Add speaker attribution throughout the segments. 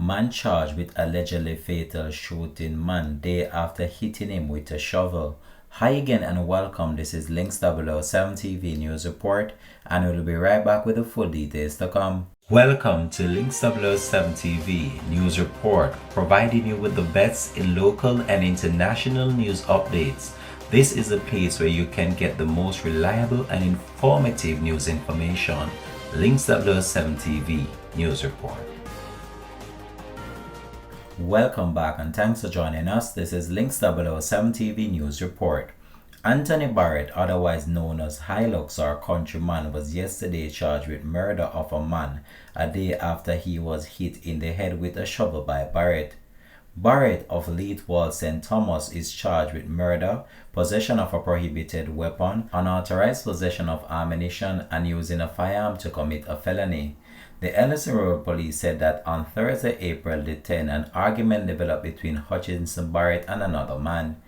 Speaker 1: Man charged with allegedly fatal shooting man day after hitting him with a shovel. Hi again and welcome. This is Links 007 TV News Report, and we'll be right back with the full details to come. Welcome to Links 007 TV News Report, providing you with the best in local and international news updates. This is a place where you can get the most reliable and informative news information. Links 007 TV News Report. Welcome back and thanks for joining us. This is Links 007 TV News Report. Anthony Barrett, otherwise known as Hilux or Countryman, was yesterday charged with murder of a man a day after he was hit in the head with a shovel by Barrett. Barrett of Leithwall, St. Thomas is charged with murder, possession of a prohibited weapon, unauthorized possession of ammunition, and using a firearm to commit a felony. The Ellison Road Police said that on Thursday, April the 10th, an argument developed between Hutchinson Barrett and another man.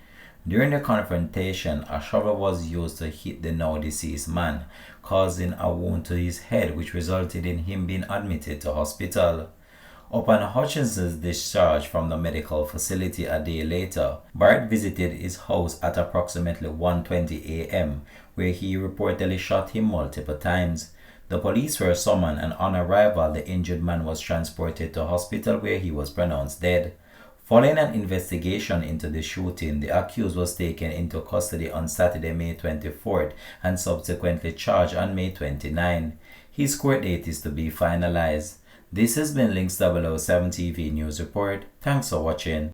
Speaker 1: During the confrontation, a shovel was used to hit the now deceased man, causing a wound to his head which resulted in him being admitted to hospital. Upon Hutchinson's discharge from the medical facility a day later, Barrett visited his house at approximately 1:20 a.m., where he reportedly shot him multiple times. The police were summoned, and on arrival, the injured man was transported to hospital where he was pronounced dead. Following an investigation into the shooting, the accused was taken into custody on Saturday, May 24th, and subsequently charged on May 29. His court date is to be finalized. This has been Links 007 TV News Report. Thanks for watching.